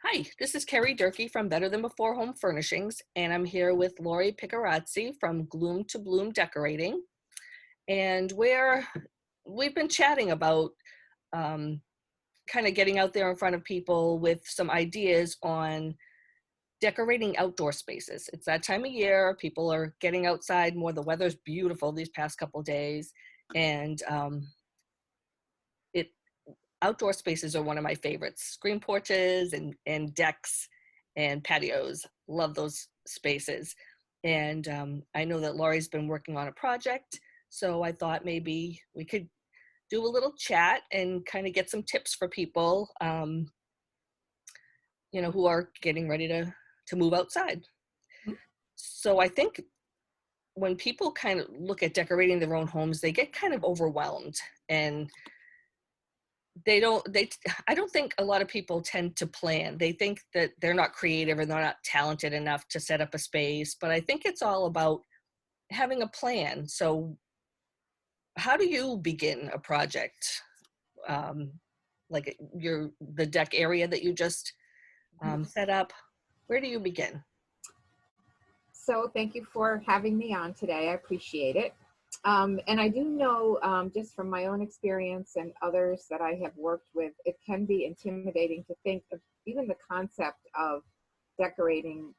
Hi, this is Kerri Durkee from Better Than Before Home Furnishings, and I'm here with Lori Picarazzi from Gloom To Bloom Decorating. And we've been chatting about kind of getting out there in front of people with some ideas on decorating outdoor spaces. It's that time of year, people are getting outside more. The weather's beautiful these past couple days, and it outdoor spaces are one of my favorites. Screen porches and decks and patios. Love those spaces. And I know that Lori's been working on a project, so I thought maybe we could do a little chat and kind of get some tips for people, who are getting ready to move outside. So I think when people kind of look at decorating their own homes, they get kind of overwhelmed, and I don't think a lot of people tend to plan. They think that they're not creative or they're not talented enough to set up a space, but I think it's all about having a plan. So how do you begin a project? Like the deck area that you just set up, where do you begin? So thank you for having me on today. I appreciate it. And I do know just from my own experience and others that I have worked with, it can be intimidating to think of even the concept of decorating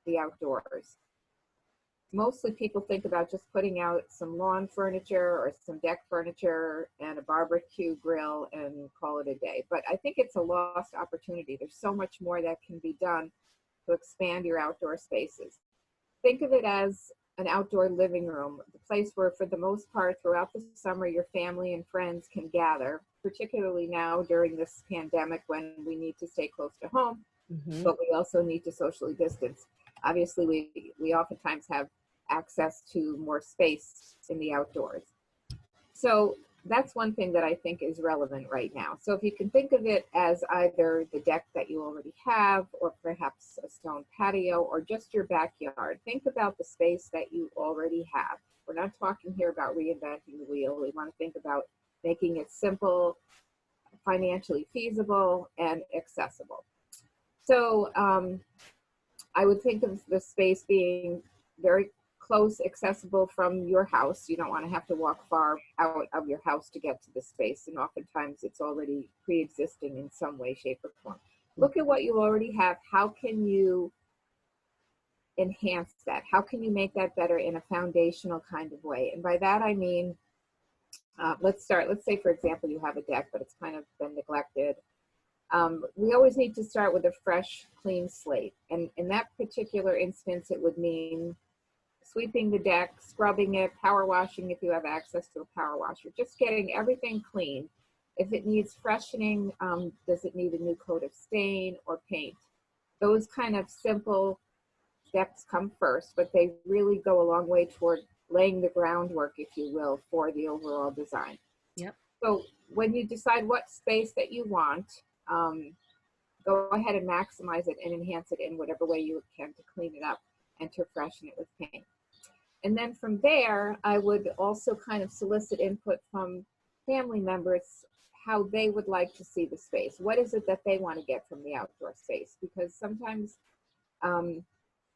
the outdoors. Mostly people think about just putting out some lawn furniture or some deck furniture and a barbecue grill and call it a day. But I think it's a lost opportunity. There's so much more that can be done to expand your outdoor spaces. Think of it as an outdoor living room, the place where for the most part throughout the summer your family and friends can gather, particularly now during this pandemic when we need to stay close to home, but we also need to socially distance. Obviously, we oftentimes have access to more space in the outdoors. So that's one thing that I think is relevant right now. So if you can think of it as either the deck that you already have, or perhaps a stone patio, or just your backyard, think about the space that you already have. We're not talking here about reinventing the wheel. We want to think about making it simple, financially feasible, and accessible. So I would think of the space being very close, accessible from your house. You don't want to have to walk far out of your house to get to the space, and oftentimes it's already pre-existing in some way, shape, or form. Look at what you already have. How can you enhance that? How can you make that better in a foundational kind of way? And by that I mean, let's say for example you have a deck but it's kind of been neglected. We always need to start with a fresh, clean slate, and in that particular instance it would mean sweeping the deck, scrubbing it, power washing if you have access to a power washer, just getting everything clean. If it needs freshening, does it need a new coat of stain or paint? Those kind of simple steps come first, but they really go a long way toward laying the groundwork, if you will, for the overall design. Yep. So when you decide what space that you want, go ahead and maximize it and enhance it in whatever way you can to clean it up and to freshen it with paint. And then from there, I would also kind of solicit input from family members, how they would like to see the space. What is it that they want to get from the outdoor space? Because sometimes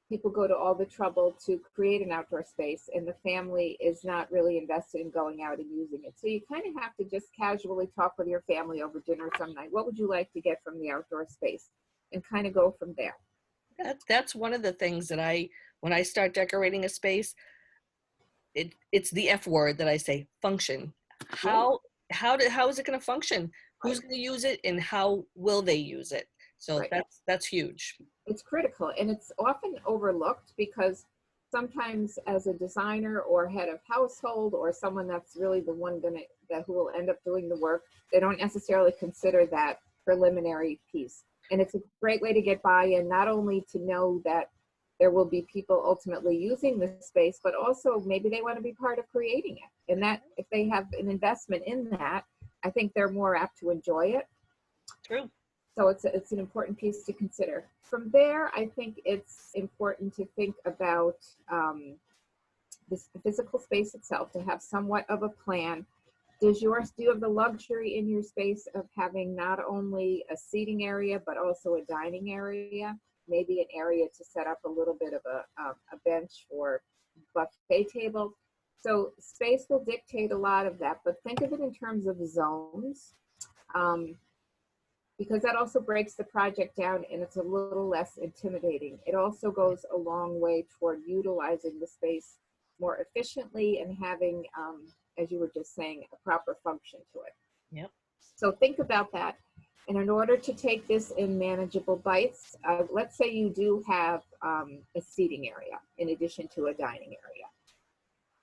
people go to all the trouble to create an outdoor space and the family is not really invested in going out and using it. So you kind of have to just casually talk with your family over dinner some night. What would you like to get from the outdoor space? And kind of go from there. That's one of the things that when I start decorating a space, it's the F word that I say, function. How is it going to function? Who's going to use it, and how will they use it? So that's huge. It's critical, and it's often overlooked because sometimes as a designer or head of household or someone that's really the one who will end up doing the work, they don't necessarily consider that preliminary piece. And it's a great way to get buy-in, not only to know that there will be people ultimately using this space, but also maybe they want to be part of creating it. And that if they have an investment in that, I think they're more apt to enjoy it. True. So it's an important piece to consider. From there, I think it's important to think about this physical space itself, to have somewhat of a plan Do you have the luxury in your space of having not only a seating area, but also a dining area? Maybe an area to set up a little bit of a bench or buffet table. So space will dictate a lot of that, but think of it in terms of zones, because that also breaks the project down and it's a little less intimidating. It also goes a long way toward utilizing the space more efficiently and having, as you were just saying, a proper function to it. Yep. So think about that. And in order to take this in manageable bites, let's say you do have a seating area in addition to a dining area.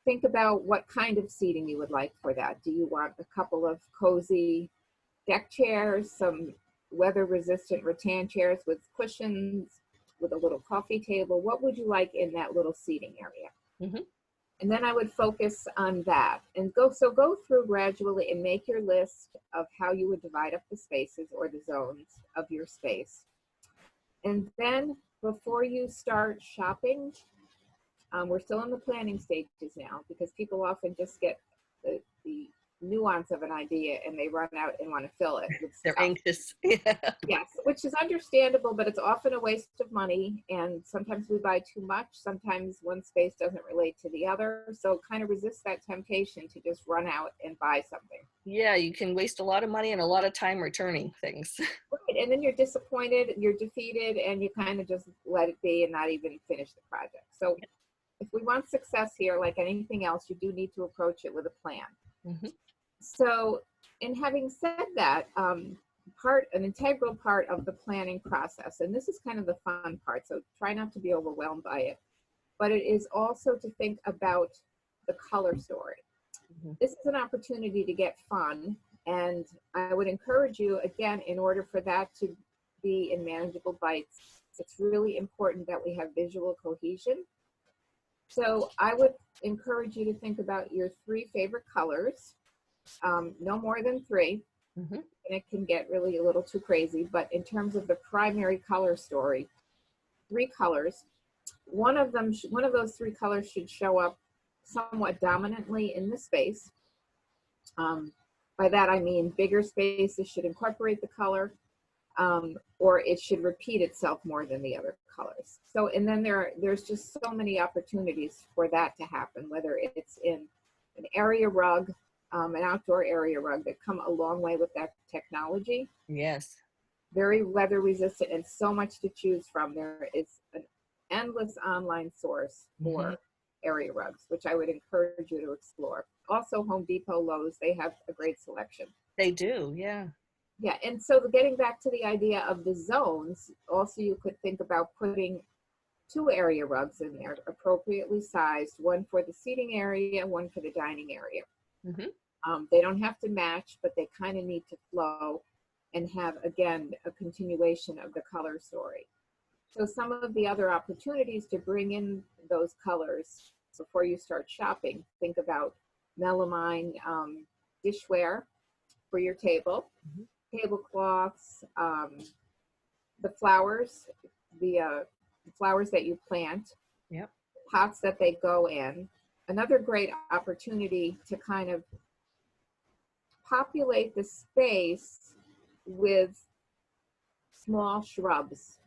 Think about what kind of seating you would like for that. Do you want a couple of cozy deck chairs, some weather-resistant rattan chairs with cushions, with a little coffee table? What would you like in that little seating area? Mm-hmm. And then I would focus on that and go through gradually and make your list of how you would divide up the spaces or the zones of your space. And then before you start shopping, we're still in the planning stages now because people often just get the nuance of an idea and they run out and want to fill it with They're stuff. anxious. Yeah. Yes, which is understandable, but it's often a waste of money. And sometimes we buy too much. Sometimes one space doesn't relate to the other. So kind of resist that temptation to just run out and buy something. Yeah, you can waste a lot of money and a lot of time returning things. Right. And then you're disappointed, you're defeated, and you kind of just let it be and not even finish the project. So if we want success here, like anything else, you do need to approach it with a plan. Mm-hmm. So, in having said that, an integral part of the planning process, and this is kind of the fun part, so try not to be overwhelmed by it, but it is also to think about the color story. Mm-hmm. This is an opportunity to get fun, and I would encourage you, again, in order for that to be in manageable bites, it's really important that we have visual cohesion. So I would encourage you to think about your 3 favorite colors, no more than 3. Mm-hmm. And it can get really a little too crazy, but in terms of the primary color story, 3 colors. One of those 3 colors should show up somewhat dominantly in the space. By that I mean bigger spaces should incorporate the color, or it should repeat itself more than the other colors. So, and then there's just so many opportunities for that to happen, whether it's in an area rug, an outdoor area rug that come a long way with that technology. Yes. Very weather resistant and so much to choose from. There is an endless online source for Mm-hmm. area rugs, which I would encourage you to explore. Also, Home Depot, Lowe's, they have a great selection. They do, yeah. Yeah, and so getting back to the idea of the zones, also you could think about putting 2 area rugs in there, appropriately sized, one for the seating area, one for the dining area. Mm-hmm. They don't have to match, but they kind of need to flow and have, again, a continuation of the color story. So some of the other opportunities to bring in those colors before you start shopping, think about melamine dishware for your table, mm-hmm. tablecloths, the flowers that you plant, yep. pots that they go in. Another great opportunity to kind of populate the space with small shrubs,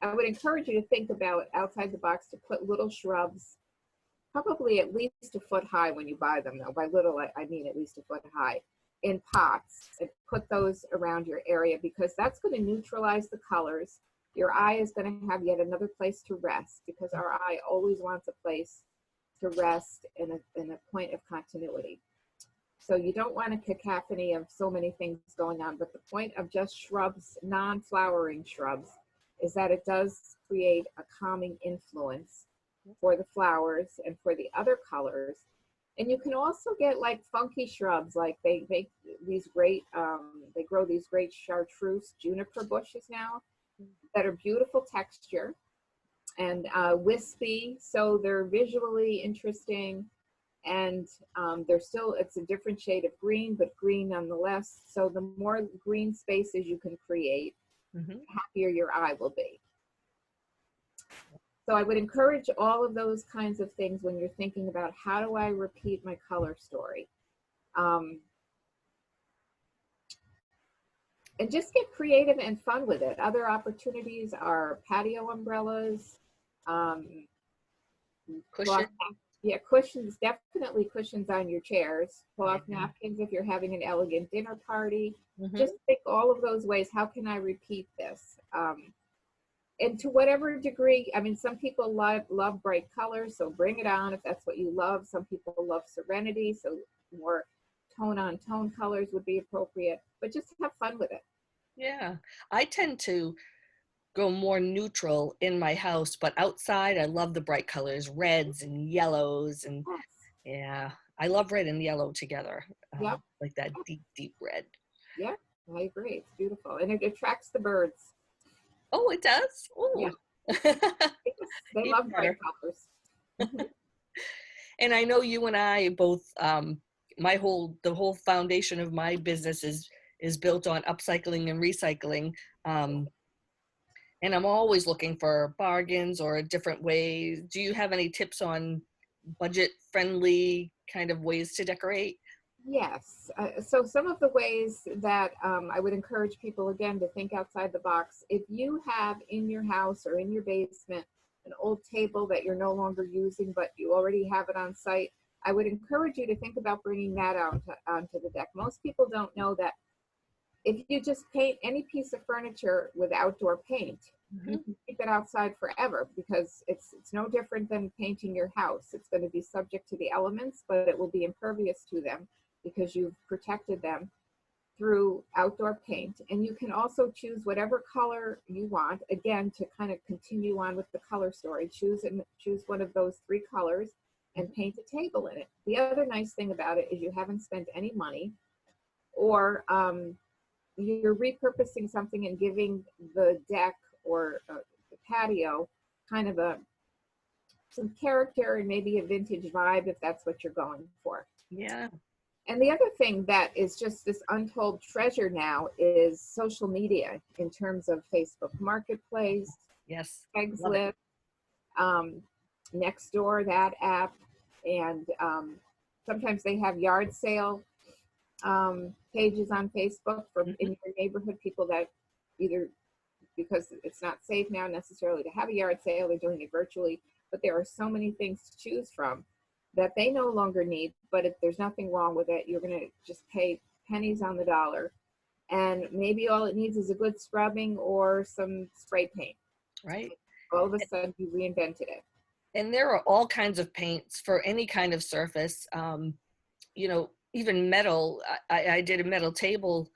I would encourage you to think about outside the box to put little shrubs, probably at least a foot high when you buy them though. By little, I mean at least a foot high, in pots, and put those around your area because that's going to neutralize the colors. Your eye is going to have yet another place to rest because our eye always wants a place to rest in a point of continuity. So you don't want a cacophony of so many things going on, but the point of just shrubs, non-flowering shrubs, is that it does create a calming influence for the flowers and for the other colors. And you can also get like funky shrubs, like they make these great, they grow these great chartreuse juniper bushes now that are beautiful texture and wispy, so they're visually interesting. And it's a different shade of green, but green nonetheless. So the more green spaces you can create, mm-hmm. the happier your eye will be. So I would encourage all of those kinds of things when you're thinking about how do I repeat my color story. Um, and just get creative and fun with it. Other opportunities are patio umbrellas, um, Cushion. cloth, yeah, cushions, definitely cushions on your chairs, cloth Yeah. napkins if you're having an elegant dinner party. Hmm. Just think all of those ways. How can I repeat this? And to whatever degree, I mean, some people love bright colors, so bring it on if that's what you love. Some people love serenity, so more tone on tone colors would be appropriate, but just have fun with it. Yeah. I tend to go more neutral in my house, but outside I love the bright colors, reds and yellows, and Yes. yeah, I love red and yellow together, Yep. like that deep, deep red. Yeah. I agree. It's beautiful. And it attracts the birds. Oh, it does? Yeah. Oh, Yes. They even love bright better. colors. Mhm. And I know you and I both, the whole foundation of my business is built on upcycling and recycling. Um, and I'm always looking for bargains or different ways. Do you have any tips on budget friendly kind of ways to decorate? Yes. So some of the ways that I would encourage people again to think outside the box. If you have in your house or in your basement an old table that you're no longer using, but you already have it on site, I would encourage you to think about bringing that out onto the deck. Most people don't know that if you just paint any piece of furniture with outdoor paint, you Mhm. can keep it outside forever because it's no different than painting your house. It's going to be subject to the elements, but it will be impervious to them because you've protected them through outdoor paint. And you can also choose whatever color you want. Again, to kind of continue on with the color story, choose one of those three colors and paint a table in it. The other nice thing about it is you haven't spent any money, or you're repurposing something and giving the deck or the patio kind of some character and maybe a vintage vibe if that's what you're going for. Yeah. And the other thing that is just this untold treasure now is social media in terms of Facebook Marketplace, Yes. Love it. Craigslist, um, Nextdoor, that app, and sometimes they have yard sale pages on Facebook for Mhm. in your neighborhood, people that either because it's not safe now necessarily to have a yard sale, they're doing it virtually, but there are so many things to choose from that they no longer need. But if there's nothing wrong with it, you're going to just pay pennies on the dollar. And maybe all it needs is a good scrubbing or some spray paint. Right. All of a sudden, you reinvented it. And there are all kinds of paints for any kind of surface. Even metal. I did a metal table.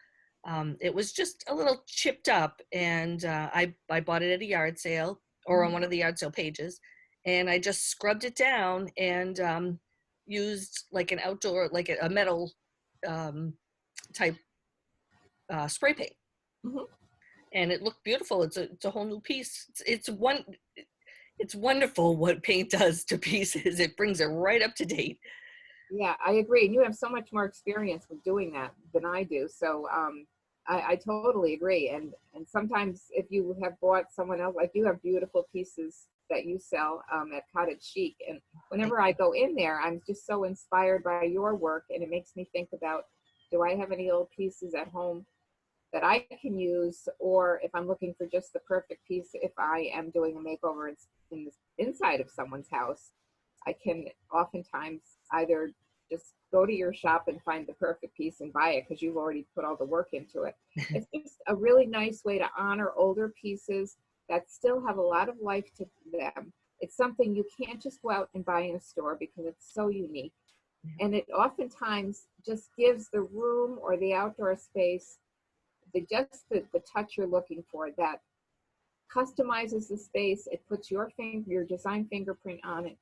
It was just a little chipped up, and I bought it at a yard sale or on Mhm. one of the yard sale pages, and I just scrubbed it down and used like an outdoor, like a metal um, type spray paint, Mhm. and it looked beautiful. It's a whole new piece. It's wonderful what paint does to pieces. It brings it right up to date. Yeah, I agree. And you have so much more experience with doing that than I do. So I totally agree. And sometimes if you have bought someone else, like you have beautiful pieces that you sell at Cottage Chic. And Thank whenever I go in there, I'm just so inspired by your work. And it makes me think about, do I have any old pieces at home that I can use? Or if I'm looking for just the perfect piece, if I am doing a makeover in the inside of someone's house, I can oftentimes either just go to your shop and find the perfect piece and buy it because you've already put all the work into it. you. It's just a really nice way to honor older pieces that still have a lot of life to them. It's something you can't just go out and buy in a store because it's so unique. And it oftentimes just gives the room or the outdoor space the touch you're looking for, that customizes the space. It puts your design fingerprint on it.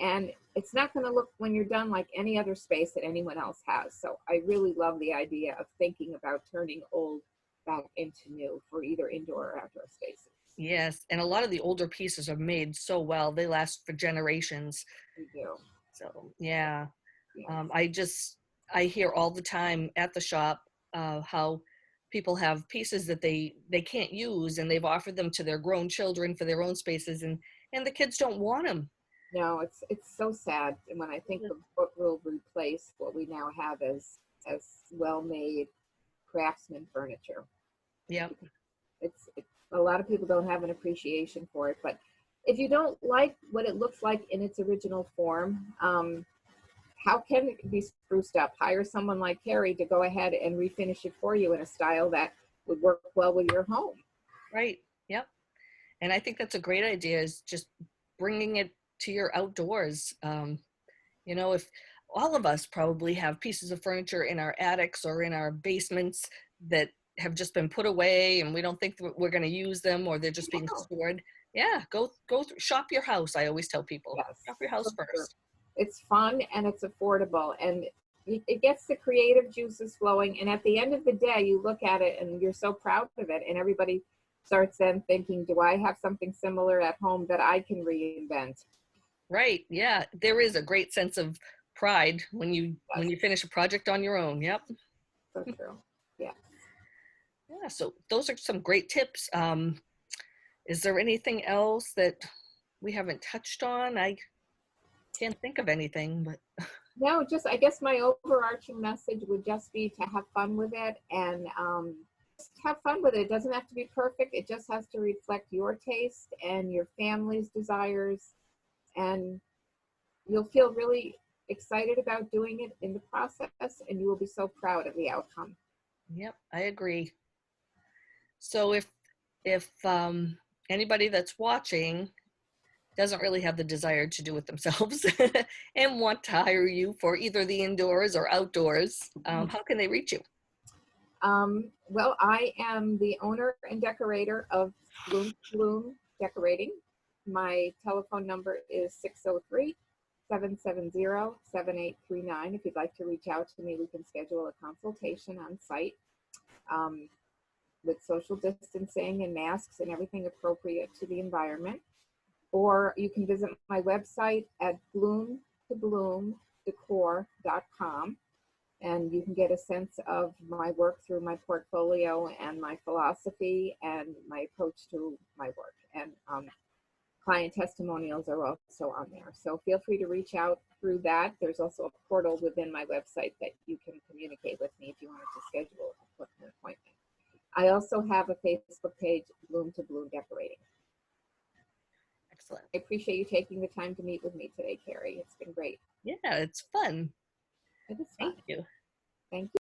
And it's not going to look when you're done like any other space that anyone else has. So I really love the idea of thinking about turning old back into new for either indoor or outdoor spaces. Yes, and a lot of the older pieces are made so well, they last for generations. We do. So yeah, Yes. I hear all the time at the shop how people have pieces that they can't use, and they've offered them to their grown children for their own spaces, and the kids don't want them. No, it's so sad. And when I think of what will replace what we now have as as well-made craftsman furniture. Yep. A lot of people don't have an appreciation for it, but if you don't like what it looks like in its original form, how can it be spruced up? Hire someone like Kerri to go ahead and refinish it for you in a style that would work well with your home. Right. Yep. And I think that's a great idea, is just bringing it to your outdoors. You know, if all of us probably have pieces of furniture in our attics or in our basements that have just been put away and we don't think that we're going to use them, or they're just being Oh, stored. Yeah, go through, shop your house. I always tell people, yes, shop your house for sure. first. It's fun and it's affordable, and it gets the creative juices flowing. And at the end of the day, you look at it and you're so proud of it, and everybody starts then thinking, do I have something similar at home that I can reinvent? Right. Yeah, there is a great sense of pride when you Yes, finish a project on your own. Yep. so true. Yeah. Yeah, so those are some great tips. Is there anything else that we haven't touched on? I can't think of anything, but No, just I guess my overarching message would just be to have fun with it, and just have fun with it. It doesn't have to be perfect. It just has to reflect your taste and your family's desires, and you'll feel really excited about doing it in the process, and you will be so proud of the outcome. yep, I agree. So if anybody that's watching doesn't really have the desire to do it themselves and want to hire you for either the indoors or outdoors, how can they reach you? Well, I am the owner and decorator of Gloom To Bloom Decorating. My telephone number is 603-770-7839. If you'd like to reach out to me, we can schedule a consultation on site um, with social distancing and masks and everything appropriate to the environment. Or you can visit my website at gloomtobloomdecor.com, and you can get a sense of my work through my portfolio and my philosophy and my approach to my work. And client testimonials are also on there. So feel free to reach out through that. There's also a portal within my website that you can communicate with me if you wanted to schedule an appointment. I also have a Facebook page, Gloom To Bloom Decorating. Excellent. I appreciate you taking the time to meet with me today, Kerri. It's been great. Yeah, it's fun. It is fun. Thank you. Thank you.